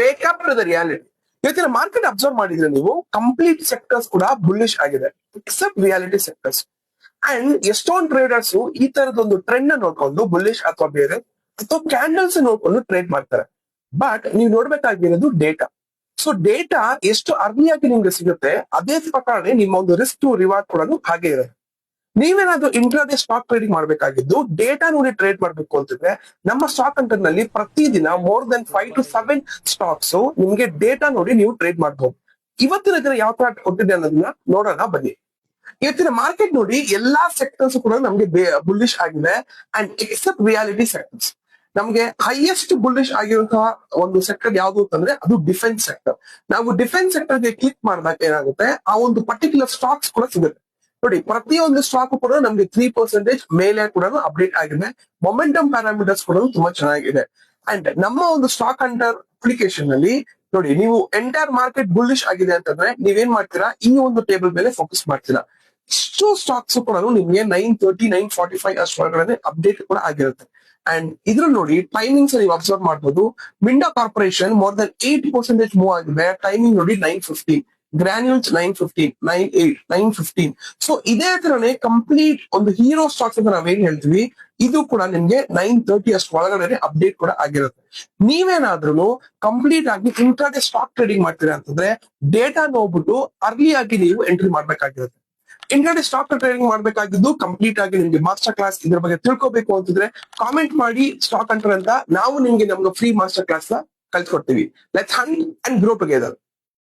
Wake up to the reality. ಇವತ್ತಿನ market observe ಮಾಡಿದ್ರೆ ನೀವು ಕಂಪ್ಲೀಟ್ ಸೆಕ್ಟರ್ಸ್ ಕೂಡ ಬುಲ್ಲಿಶ್ ಆಗಿದೆ ಎಕ್ಸೆಪ್ಟ್ ರಿಯಾಲಿಟಿ ಸೆಕ್ಟರ್ಸ್. ಅಂಡ್ ಎಷ್ಟೊಂದು ಟ್ರೇಡರ್ಸ್ ಈ ತರದೊಂದು ಟ್ರೆಂಡ್ ನೋಡ್ಕೊಂಡು ಬುಲ್ಲಿಶ್ ಅಥವಾ ಬೇರೆ ಅಥವಾ ಕ್ಯಾಂಡಲ್ಸ್ ನೋಡ್ಕೊಂಡು ಟ್ರೇಡ್ ಮಾಡ್ತಾರೆ. ಬಟ್ ನೀವು ನೋಡ್ಬೇಕಾಗಿರೋದು ಡೇಟಾ. ಸೊ ಡೇಟಾ ಎಷ್ಟು ಅರ್ಲಿಯಾಗಿ ನಿಮ್ಗೆ ಸಿಗುತ್ತೆ ಅದೇ ಪ್ರಕಾರ ನಿಮ್ಮ ಒಂದು ರಿಸ್ಕ್ ಟು ರಿವಾರ್ಡ್ ಕೂಡ ಹಾಗೆ ಇರುತ್ತೆ. ನೀವೇನಾದ್ರೂ ಇಂಟ್ರಾಡೇ ಸ್ಟಾಕ್ ಟ್ರೇಡಿಂಗ್ ಮಾಡ್ಬೇಕಾಗಿದ್ದು ಡೇಟಾ ನೋಡಿ ಟ್ರೇಡ್ ಮಾಡ್ಬೇಕು ಅಂತಂದ್ರೆ ನಮ್ಮ ಸ್ಟಾಕ್ ಹಂಟರ್ ನಲ್ಲಿ ಪ್ರತಿದಿನ ಮೋರ್ ದೆನ್ 5 to 7 ಸ್ಟಾಕ್ಸ್ ನಿಮ್ಗೆ ಡೇಟಾ ನೋಡಿ ನೀವು ಟ್ರೇಡ್ ಮಾಡಬಹುದು. ಇವತ್ತಿನ ದಿನ ಯಾವ ತರ ಕೊಟ್ಟಿದೆ ಅನ್ನೋದನ್ನ ನೋಡೋಣ ಬನ್ನಿ. ಇವತ್ತಿನ ಮಾರ್ಕೆಟ್ ನೋಡಿ ಎಲ್ಲಾ ಸೆಕ್ಟರ್ಸ್ ಕೂಡ ನಮ್ಗೆ ಬುಲ್ಲಿಶ್ ಆಗಿದೆ ಅಂಡ್ ಎಕ್ಸೆಪ್ಟ್ ರಿಯಾಲಿಟಿ ಸೆಕ್ಟರ್ಸ್. ನಮ್ಗೆ ಹೈಯೆಸ್ಟ್ ಬುಲ್ಲಿಶ್ ಆಗಿರುವಂತಹ ಒಂದು ಸೆಕ್ಟರ್ ಯಾವುದು ಅಂತಂದ್ರೆ ಅದು ಡಿಫೆನ್ಸ್ ಸೆಕ್ಟರ್. ನಾವು ಡಿಫೆನ್ಸ್ ಸೆಕ್ಟರ್ಗೆ ಕ್ಲಿಕ್ ಮಾಡಿದಾಗ ಏನಾಗುತ್ತೆ ಆ ಒಂದು ಪರ್ಟಿಕ್ಯುಲರ್ ಸ್ಟಾಕ್ಸ್ ಕೂಡ ಸಿಗುತ್ತೆ. ನೋಡಿ ಪ್ರತಿಯೊಂದು ಸ್ಟಾಕ್ ಕೂಡ ನಮ್ಗೆ 3% ಮೇಲೆ ಕೂಡ ಅಪ್ಡೇಟ್ ಆಗಿದೆ. ಮೊಮೆಂಟಮ್ ಪ್ಯಾರಾಮೀಟರ್ಸ್ ಕೂಡ ತುಂಬಾ ಚೆನ್ನಾಗಿದೆ. ಅಂಡ್ ನಮ್ಮ ಒಂದು ಸ್ಟಾಕ್ ಹಂಟರ್ ಅಪ್ಲಿಕೇಶನ್ ನಲ್ಲಿ ನೋಡಿ ನೀವು ಎಂಟೈರ್ ಮಾರ್ಕೆಟ್ ಬುಲ್ಲಿಶ್ ಆಗಿದೆ ಅಂತಂದ್ರೆ ನೀವೇನ್ ಮಾಡ್ತೀರಾ ಈ ಒಂದು ಟೇಬಲ್ ಮೇಲೆ ಫೋಕಸ್ ಮಾಡ್ತೀರಾ. ಇಷ್ಟು ಸ್ಟಾಕ್ಸ್ ಕೂಡ ನಿಮ್ಗೆ 9:30 9:45 ಅಷ್ಟೊಳಗಡೆ ಅಪ್ಡೇಟ್ ಕೂಡ ಆಗಿರುತ್ತೆ. ಅಂಡ್ ಇದ್ರಲ್ಲಿ ನೋಡಿ ಟೈಮಿಂಗ್ಸ್ ನೀವು ಅಬ್ಸರ್ವ್ ಮಾಡಬಹುದು. Minda corporation more than 8% move ಆಗಿದೆ. ಟೈಮಿಂಗ್ ನೋಡಿ 9:15, ಗ್ರಾನ್ಯೂಲ್ಸ್ 9:15, 9:08, 9:15. ಸೊ ಇದೇ ತರನೇ ಕಂಪ್ಲೀಟ್ ಒಂದು ಹೀರೋ ಸ್ಟಾಕ್ಸ್ ಅಂತ ನಾವೇನ್ ಹೇಳ್ತೀವಿ ಇದು ಕೂಡ ನಿಮ್ಗೆ 9:30 ಅಷ್ಟು ಒಳಗಡೆ ಅಪ್ಡೇಟ್ ಕೂಡ ಆಗಿರುತ್ತೆ. ನೀವೇನಾದ್ರೂ ಕಂಪ್ಲೀಟ್ ಆಗಿ ಇಂಟ್ರಾಡೇ ಸ್ಟಾಕ್ ಟ್ರೇಡಿಂಗ್ ಮಾಡ್ತೀರಾ ಅಂತಂದ್ರೆ ಡೇಟಾ ನೋಡ್ಬಿಟ್ಟು ಅರ್ಲಿ ಆಗಿ ನೀವು ಎಂಟ್ರಿ ಮಾಡ್ಬೇಕಾಗಿರುತ್ತೆ. ಇಂಟ್ರಾಡೇ ಸ್ಟಾಕ್ ಟ್ರೇಡಿಂಗ್ ಮಾಡ್ಬೇಕಾಗಿದ್ದು ಕಂಪ್ಲೀಟ್ ಆಗಿ ನಿಮ್ಗೆ ಮಾಸ್ಟರ್ ಕ್ಲಾಸ್ ಇದ್ರ ಬಗ್ಗೆ ತಿಳ್ಕೊಬೇಕು ಅಂತಿದ್ರೆ ಕಾಮೆಂಟ್ ಮಾಡಿ ಸ್ಟಾಕ್ ಹಂಟರ್ ಅಂತ ನಾವು ನಿಮ್ಗೆ ನಮ್ಗೆ ಫ್ರೀ ಮಾಸ್ಟರ್ ಕ್ಲಾಸ್ ನ ಕಲ್ಸ್ಕೊಡ್ತೀವಿ. Let's hunt and grow together.